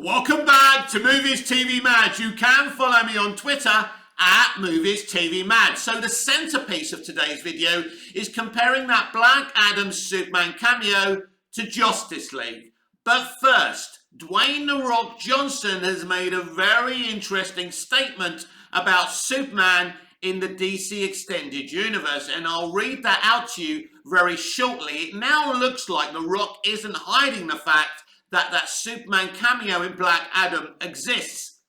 Welcome back to Movies TV Mad. You can follow me on Twitter at Movies TV Mad. So the centerpiece of today's video is comparing that Black Adam Superman cameo to Justice League. But first, Dwayne "The Rock" Johnson has made a very interesting statement about Superman in the DC Extended Universe, and I'll read that out to you very shortly. It now looks like The Rock isn't hiding the fact that Superman cameo in Black Adam exists.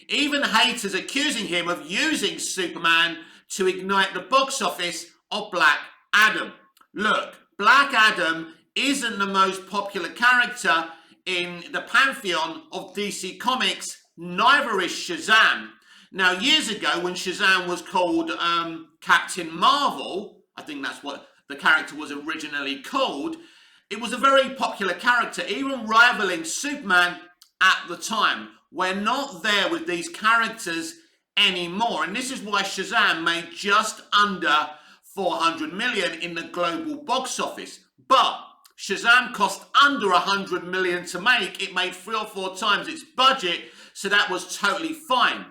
Even haters accusing him of using Superman to ignite the box office of Black Adam. Look, Black Adam isn't the most popular character in the pantheon of DC Comics, neither is Shazam. Now, years ago, when Shazam was called Captain Marvel, I think that's what the character was originally called, it was a very popular character, even rivaling Superman at the time. We're not there with these characters anymore, and this is why Shazam made just under 400 million in the global box office. But Shazam cost under 100 million to make. It made 3 or 4 times its budget, so that was totally fine.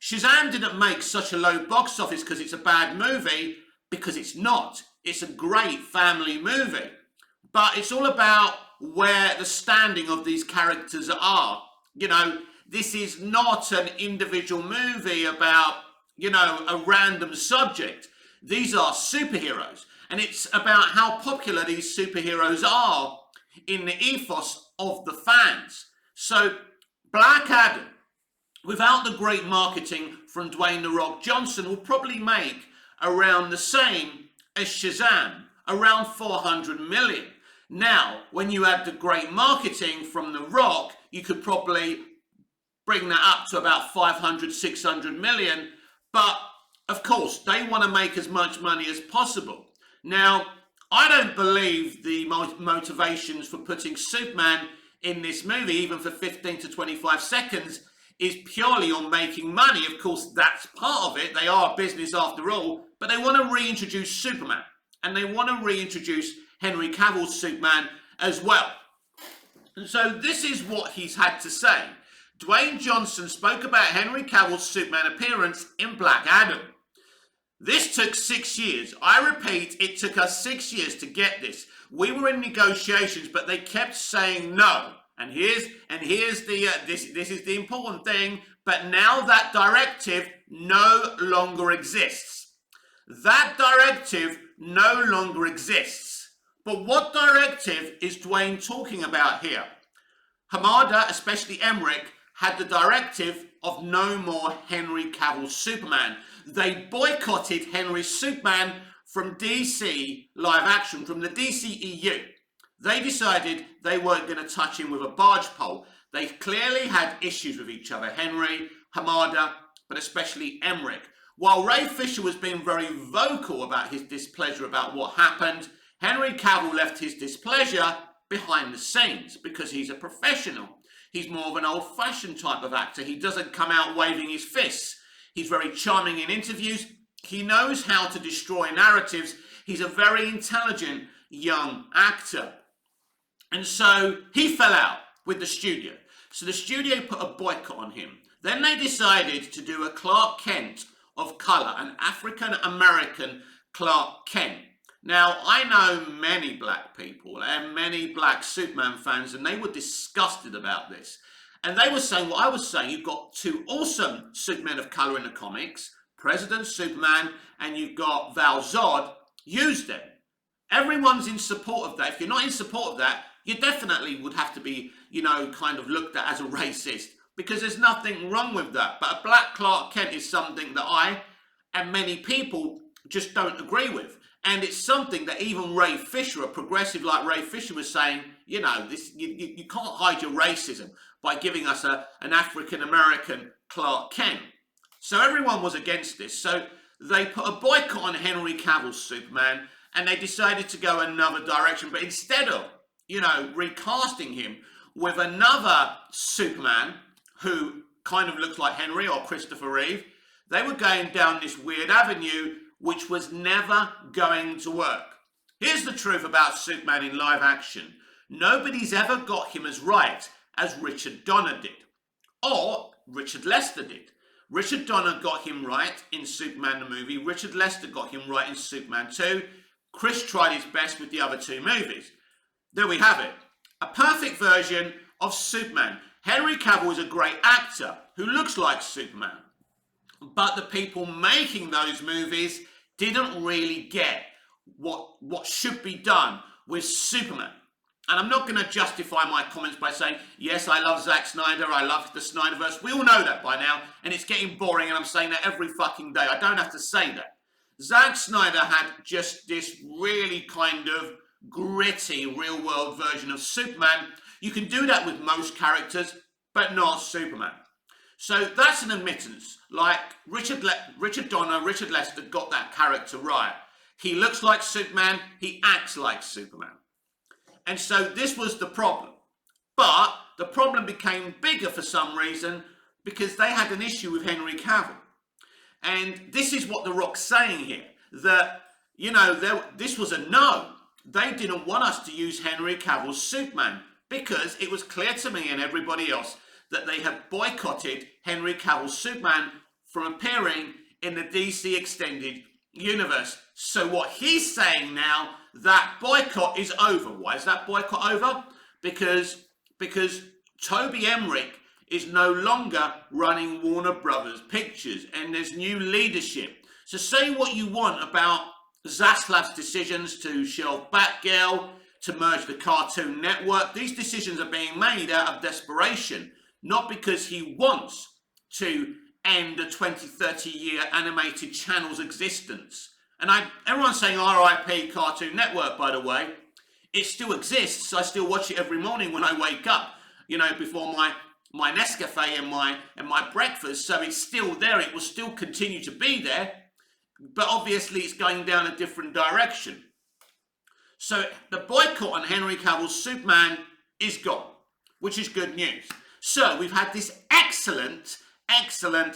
Shazam didn't make such a low box office because it's a bad movie, because it's not. It's a great family movie. But it's all about where the standing of these characters are. You know, this is not an individual movie about, a random subject. These are superheroes. And it's about how popular these superheroes are in the ethos of the fans. So, Black Adam, without the great marketing from Dwayne "The Rock" Johnson, will probably make around the same as Shazam, around 400 million. Now, when you add the great marketing from The Rock, you could probably bring that up to about 500, 600 million. But, of course, they want to make as much money as possible. Now, I don't believe the motivations for putting Superman in this movie, even for 15 to 25 seconds, is purely on making money. Of course, that's part of it. They are a business after all, but they want to reintroduce Superman. And they want to reintroduce Henry Cavill's Superman as well. And so this is what he's had to say. Dwayne Johnson spoke about Henry Cavill's Superman appearance in Black Adam. This took 6 years. I repeat, it took us 6 years to get this. We were in negotiations, but they kept saying no. And here's the this is the important thing. But now that directive no longer exists. That directive no longer exists. But what directive is Dwayne talking about here? Hamada, especially Emmerich, had the directive of no more Henry Cavill Superman. They boycotted Henry's Superman from DC live action, from the DCEU. They decided they weren't going to touch him with a barge pole. They clearly had issues with each other, Henry, Hamada, but especially Emmerich. While Ray Fisher was being very vocal about his displeasure about what happened, Henry Cavill left his displeasure behind the scenes because he's a professional. He's more of an old-fashioned type of actor. He doesn't come out waving his fists. He's very charming in interviews. He knows how to destroy narratives. He's a very intelligent young actor. And so he fell out with the studio. So the studio put a boycott on him. Then they decided to do a Clark Kent of color, an African-American Clark Kent. Now, I know many black people and many black Superman fans, and they were disgusted about this. And they were saying what I was saying. You've got 2 awesome Supermen of color in the comics, President Superman, and you've got Val Zod. Use them. Everyone's in support of that. If you're not in support of that, you definitely would have to be, kind of looked at as a racist, because there's nothing wrong with that. But a black Clark Kent is something that I and many people just don't agree with. And it's something that even Ray Fisher, a progressive like Ray Fisher, was saying, you can't hide your racism by giving us an African-American Clark Kent. So everyone was against this. So they put a boycott on Henry Cavill's Superman, and they decided to go another direction. But instead of, recasting him with another Superman who kind of looks like Henry or Christopher Reeve, they were going down this weird avenue which was never going to work. Here's the truth about Superman in live action. Nobody's ever got him as right as Richard Donner did, or Richard Lester did. Richard Donner got him right in Superman the movie. Richard Lester got him right in Superman 2. Chris tried his best with the other two movies. There we have it. A perfect version of Superman. Henry Cavill is a great actor who looks like Superman. But the people making those movies didn't really get what should be done with Superman. And I'm not going to justify my comments by saying, yes, I love Zack Snyder, I love the Snyderverse. We all know that by now, and it's getting boring, and I'm saying that every fucking day. I don't have to say that. Zack Snyder had just this really kind of gritty, real-world version of Superman. You can do that with most characters, but not Superman. So that's an admittance. Like Richard Donner, Richard Lester got that character right. He looks like Superman, he acts like Superman. And so this was the problem. But the problem became bigger for some reason because they had an issue with Henry Cavill. And this is what The Rock's saying here, that, you know, this was a no. They didn't want us to use Henry Cavill's Superman because it was clear to me and everybody else that they had boycotted Henry Cavill's Superman from appearing in the DC Extended Universe. So what he's saying now, that boycott is over. Why is that boycott over? Because Toby Emmerich is no longer running Warner Brothers Pictures and there's new leadership. So say what you want about Zaslav's decisions to shelve Batgirl, to merge the Cartoon Network. These decisions are being made out of desperation, not because he wants to end the 20-30-year animated channel's existence. And everyone's saying RIP Cartoon Network, by the way. It still exists. I still watch it every morning when I wake up, you know, before my Nescafe and my breakfast. So it's still there. It will still continue to be there. But obviously it's going down a different direction. So the boycott on Henry Cavill's Superman is gone, which is good news. So we've had this excellent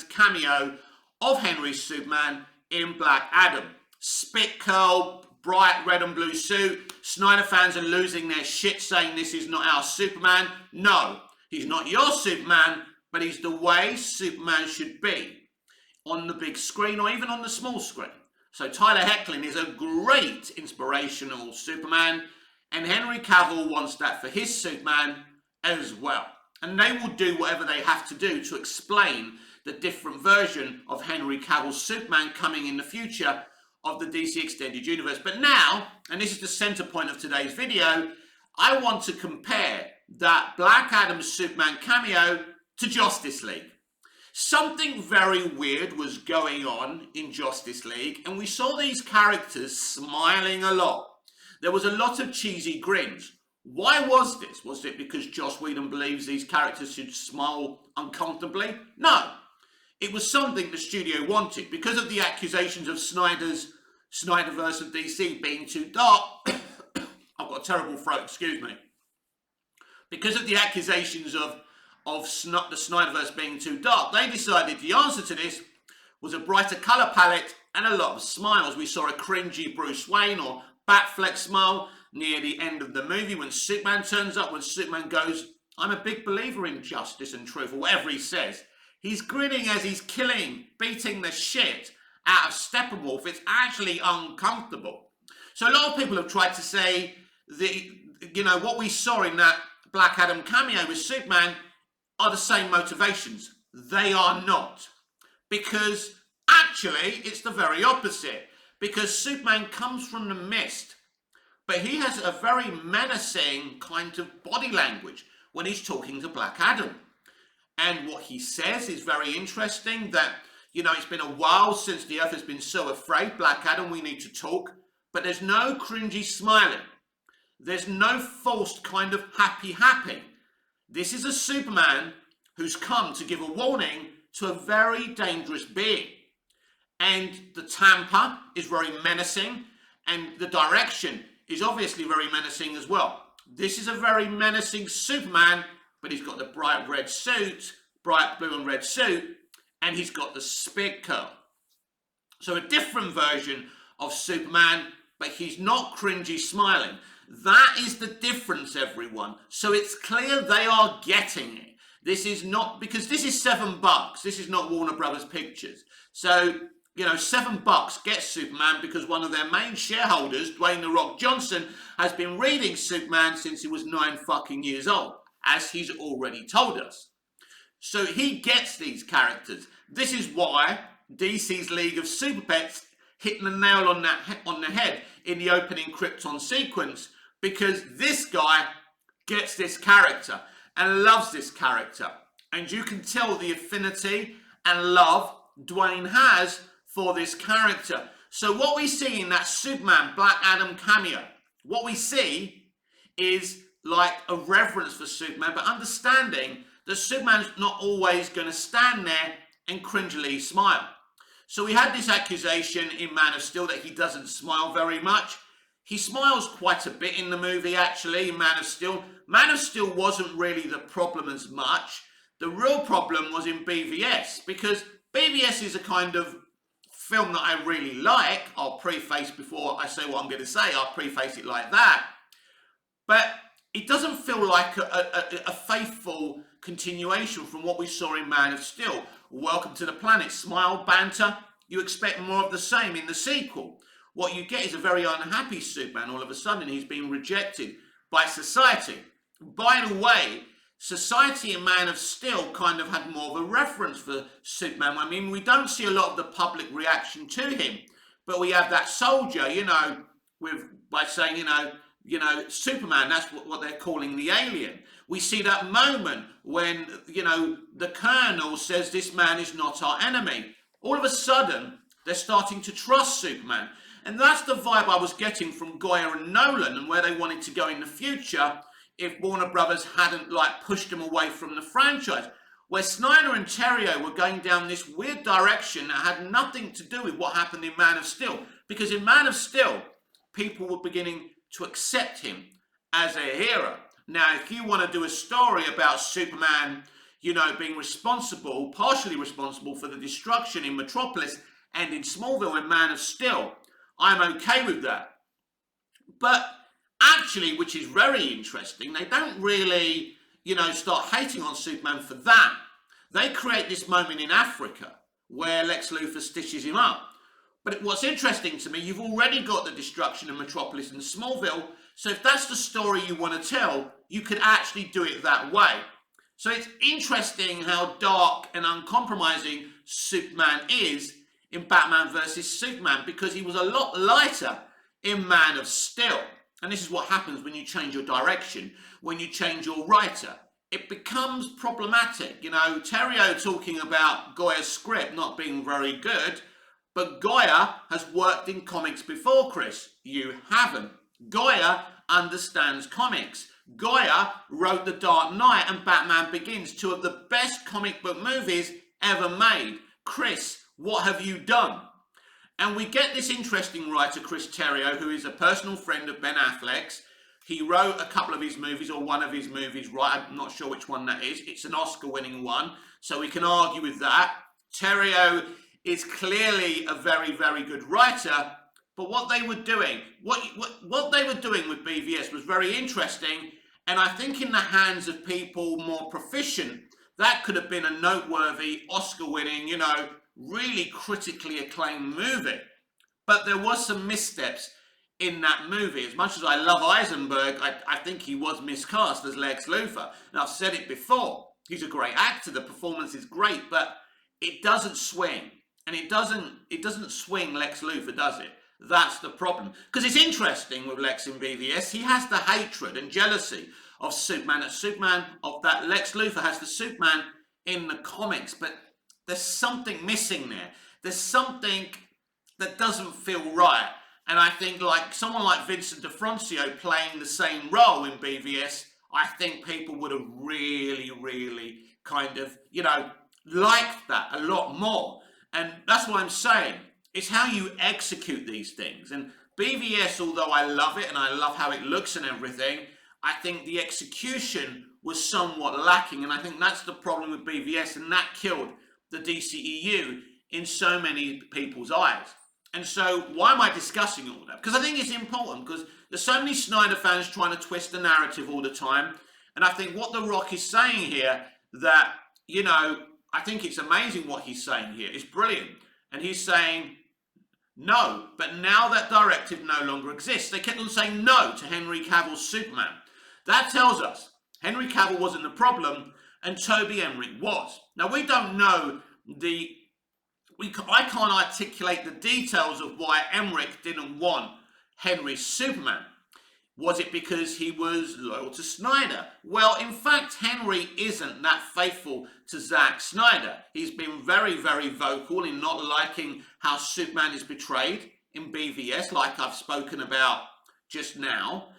cameo of Henry's Superman in Black Adam. Spit curl, bright red and blue suit. Snyder fans are losing their shit saying this is not our Superman. No, he's not your Superman, but he's the way Superman should be on the big screen or even on the small screen. So Tyler Hoechlin is a great inspirational Superman, and Henry Cavill wants that for his Superman as well. And they will do whatever they have to do to explain the different version of Henry Cavill's Superman coming in the future of the DC Extended Universe. But now, and this is the center point of today's video, I want to compare that Black Adam Superman cameo to Justice League. Something very weird was going on in Justice League, and we saw these characters smiling a lot. There was a lot of cheesy grins. Why was this? Was it because Joss Whedon believes these characters should smile uncomfortably? No. It was something the studio wanted. Because of the accusations of Snyderverse of DC being too dark, I've got a terrible throat, excuse me. Because of the accusations of the Snyderverse being too dark, they decided the answer to this was a brighter colour palette and a lot of smiles. We saw a cringy Bruce Wayne or Batfleck smile near the end of the movie when Superman turns up, when Superman goes, I'm a big believer in justice and truth, or whatever he says. He's grinning as he's beating the shit out of Steppenwolf. It's actually uncomfortable. So a lot of people have tried to say what we saw in that Black Adam cameo with Superman are the same motivations. They are not. Because actually, it's the very opposite. Because Superman comes from the mist. But he has a very menacing kind of body language when he's talking to Black Adam. And what he says is very interesting, that, you know, it's been a while since the Earth has been so afraid. Black Adam, we need to talk. But there's no cringy smiling. There's no forced kind of happy. This is a Superman who's come to give a warning to a very dangerous being. And the temper is very menacing, and the direction is obviously very menacing as well. This is a very menacing Superman, but he's got the bright red suit, bright blue and red suit, and he's got the spit curl. So a different version of Superman, but he's not cringy smiling. That is the difference, everyone. So it's clear they are getting it. This is not, because this is $7. This is not Warner Brothers Pictures. So, you know, $7 gets Superman because one of their main shareholders, Dwayne "The Rock" Johnson, has been reading Superman since he was 9 fucking years old, as he's already told us. So he gets these characters. This is why DC's League of Super Pets hit the nail on the head in the opening Krypton sequence, because this guy gets this character and loves this character. And you can tell the affinity and love Dwayne has for this character. So what we see in that Superman Black Adam cameo, what we see is like a reverence for Superman, but understanding that Superman's not always going to stand there and cringily smile. So we had this accusation in Man of Steel that he doesn't smile very much. He smiles quite a bit in the movie, actually, in Man of Steel. Man of Steel wasn't really the problem as much. The real problem was in BVS, because BVS is a kind of film that I really like. I'll preface, before I say what I'm going to say, I'll preface it like that. But it doesn't feel like a faithful continuation from what we saw in Man of Steel. Welcome to the Planet, smile, banter. You expect more of the same in the sequel. What you get is a very unhappy Superman. All of a sudden, he's being rejected by society. By the way, society in Man of Steel kind of had more of a reference for Superman. I mean, we don't see a lot of the public reaction to him, but we have that soldier, you know, by saying, you know, Superman, that's what they're calling the alien. We see that moment when, you know, the Colonel says this man is not our enemy. All of a sudden, they're starting to trust Superman. And that's the vibe I was getting from Goya and Nolan, and where they wanted to go in the future if Warner Brothers hadn't like pushed them away from the franchise. Where Snyder and Terrio were going down this weird direction that had nothing to do with what happened in Man of Steel. Because in Man of Steel, people were beginning to accept him as a hero. Now, if you want to do a story about Superman, you know, being responsible, partially responsible for the destruction in Metropolis and in Smallville and Man of Steel, I'm okay with that. But actually, which is very interesting, they don't really, you know, start hating on Superman for that. They create this moment in Africa where Lex Luthor stitches him up. But what's interesting to me, you've already got the destruction of Metropolis and Smallville, so if that's the story you want to tell, you could actually do it that way. So it's interesting how dark and uncompromising Superman is in Batman vs Superman, because he was a lot lighter in Man of Steel. And this is what happens when you change your direction, when you change your writer. It becomes problematic. You know, Terrio talking about Goya's script not being very good, but Goya has worked in comics before, Chris. You haven't. Goya understands comics. Goya wrote The Dark Knight and Batman Begins, two of the best comic book movies ever made. Chris, what have you done? And we get this interesting writer, Chris Terrio, who is a personal friend of Ben Affleck's. He wrote a couple of his movies, or one of his movies, right? I'm not sure which one that is. It's an Oscar-winning one, so we can argue with that. Terrio is clearly a very, very good writer, but what they were doing, what they were doing with BVS was very interesting, and I think in the hands of people more proficient, that could have been a noteworthy, Oscar-winning, you know, really critically acclaimed movie. But there was some missteps in that movie. As much as I love Eisenberg, I think he was miscast as Lex Luthor. And I've said it before, he's a great actor, the performance is great, but it doesn't swing. And it doesn't swing Lex Luthor, does it? That's the problem. Because it's interesting with Lex in BVS, he has the hatred and jealousy of Superman, that Lex Luthor has the Superman in the comics, but there's something missing there. There's something that doesn't feel right. And I think like someone like Vincent D'Onofrio playing the same role in BVS, I think people would have really, really kind of, you know, liked that a lot more. And that's what I'm saying. It's how you execute these things. And BVS, although I love it and I love how it looks and everything, I think the execution was somewhat lacking. And I think that's the problem with BVS, and that killed the DCEU in so many people's eyes. And so why am I discussing all that? Because I think it's important, because there's so many Snyder fans trying to twist the narrative all the time. And I think what The Rock is saying here, that, you know, I think it's amazing what he's saying here. It's brilliant. And he's saying, no, but now that directive no longer exists. They kept on saying no to Henry Cavill's Superman. That tells us Henry Cavill wasn't the problem and Toby Emmerich was. Now, we don't know I can't articulate the details of why Emmerich didn't want Henry's Superman. Was it because he was loyal to Snyder? Well, in fact, Henry isn't that faithful to Zack Snyder. He's been very, very vocal in not liking how Superman is portrayed in BVS, like I've spoken about just now.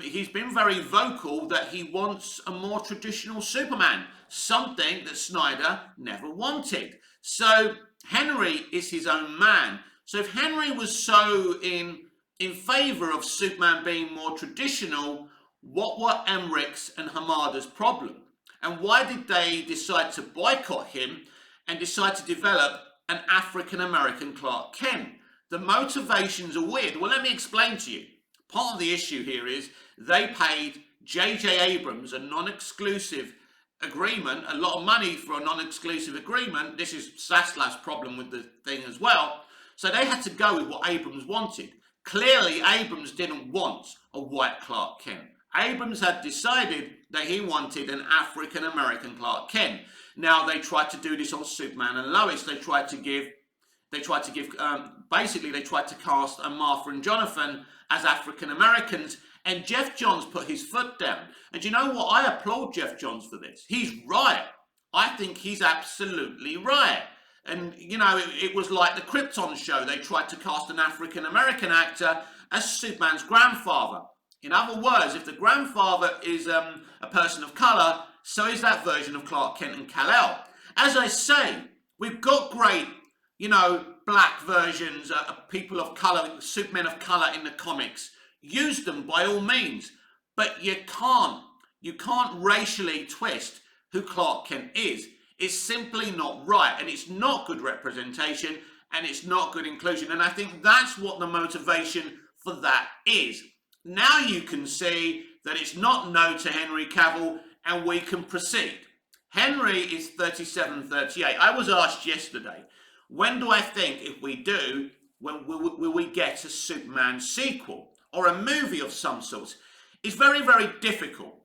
He's been very vocal that he wants a more traditional Superman, something that Snyder never wanted. So Henry is his own man. So if Henry was so in favour of Superman being more traditional, what were Emmerich's and Hamada's problem? And why did they decide to boycott him and decide to develop an African-American Clark Kent? The motivations are weird. Well, let me explain to you. Part of the issue here is they paid J.J. Abrams a non-exclusive agreement, a lot of money for a non-exclusive agreement. This is Zaslav's problem with the thing as well. So they had to go with what Abrams wanted. Clearly, Abrams didn't want a white Clark Kent. Abrams had decided that he wanted an African-American Clark Kent. Now, they tried to do this on Superman and Lois. They tried to cast Martha and Jonathan as African-Americans, and Jeff Johns put his foot down. And you know what? I applaud Jeff Johns for this. He's right. I think he's absolutely right. And, you know, it was like the Krypton show. They tried to cast an African-American actor as Superman's grandfather. In other words, if the grandfather is a person of colour, so is that version of Clark Kent and Kal-El. As I say, we've got great, you know, black versions, people of colour, Supermen of colour in the comics. Use them by all means. But you can't racially twist who Clark Kent is. It's simply not right, and it's not good representation, and it's not good inclusion. And I think that's what the motivation for that is. Now you can see that it's not no to Henry Cavill, and we can proceed. Henry is 37, 38. I was asked yesterday, when do I think, if we do, when will we get a Superman sequel or a movie of some sort? It's very, very difficult.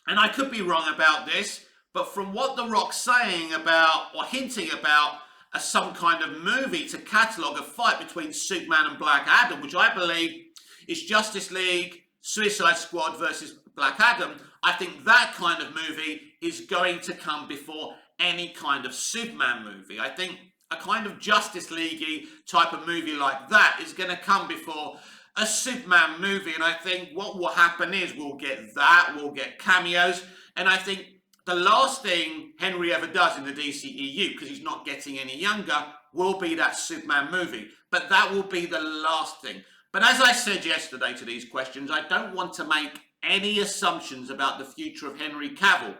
And I could be wrong about this, but from what The Rock's saying about, or hinting about, some kind of movie to catalogue a fight between Superman and Black Adam, which I believe is Justice League, Suicide Squad versus Black Adam, I think that kind of movie is going to come before any kind of Superman movie. I think a kind of Justice League-y type of movie like that is going to come before a Superman movie. And I think what will happen is we'll get that, we'll get cameos, and I think the last thing Henry ever does in the DCEU, because he's not getting any younger, will be that Superman movie. But that will be the last thing. But as I said yesterday to these questions, I don't want to make any assumptions about the future of Henry Cavill.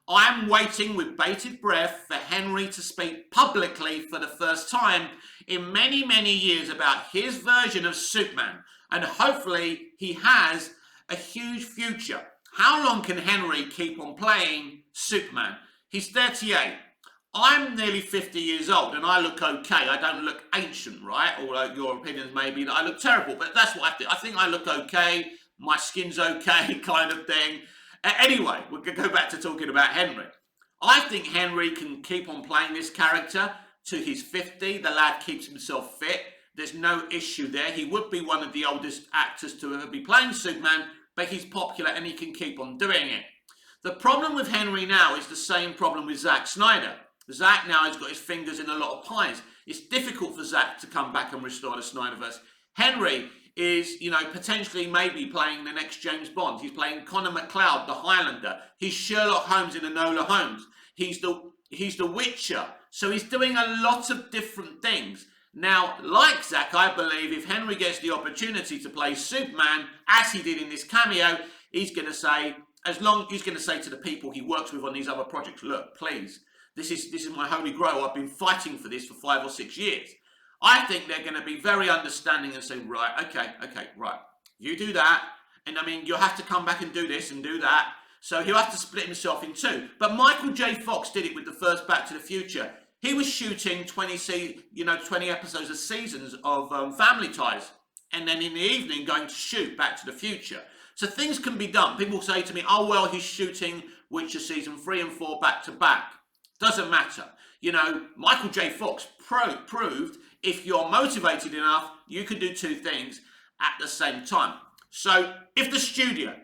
I'm waiting with bated breath for Henry to speak publicly for the first time in many, many years about his version of Superman. And hopefully he has a huge future. How long can Henry keep on playing Superman? He's 38. I'm nearly 50 years old and I look okay. I don't look ancient, right? Although your opinions may be that I look terrible, but that's what I think. I think I look okay. My skin's okay, kind of thing. Anyway, we're going to go back to talking about Henry. I think Henry can keep on playing this character to his 50. The lad keeps himself fit. There's no issue there. He would be one of the oldest actors to ever be playing Superman, but he's popular and he can keep on doing it. The problem with Henry now is the same problem with Zack Snyder. Zack now has got his fingers in a lot of pies. It's difficult for Zack to come back and restore the Snyderverse. Henry is, you know, potentially maybe playing the next James Bond. He's playing Connor McLeod, the Highlander. He's Sherlock Holmes in Enola Holmes. He's the Witcher. So he's doing a lot of different things. Now, like Zack, I believe if Henry gets the opportunity to play Superman, as he did in this cameo, he's going to say, he's going to say to the people he works with on these other projects, look, please, this is my holy grail. I've been fighting for this for 5 or 6 years. I think they're going to be very understanding and say, right, okay, right. You do that, and I mean, you'll have to come back and do this and do that. So he'll have to split himself in two. But Michael J. Fox did it with the first Back to the Future. He was shooting 20 episodes of seasons of Family Ties, and then in the evening going to shoot Back to the Future. So things can be done. People say to me, oh, well, he's shooting Witcher season 3 and 4 back to back. Doesn't matter. You know, Michael J. Fox proved if you're motivated enough, you can do two things at the same time. So if the studio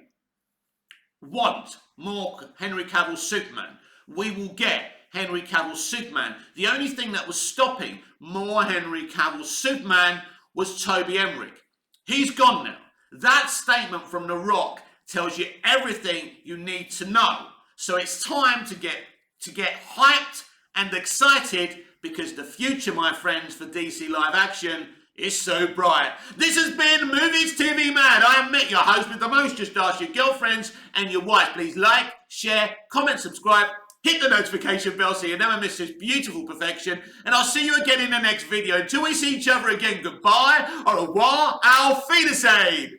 want more Henry Cavill Superman, we will get Henry Cavill Superman. The only thing that was stopping more Henry Cavill Superman was Toby Emmerich. He's gone now. That statement from The Rock tells you everything you need to know. So it's time to get hyped and excited, because the future, my friends, for DC live action is so bright. This has been Movies TV Mad. I am Mick, your host with the most. Just ask your girlfriends and your wife. Please like, share, comment, subscribe, hit the notification bell so you never miss this beautiful perfection. And I'll see you again in the next video. Until we see each other again, goodbye, au revoir, auf Wiedersehen.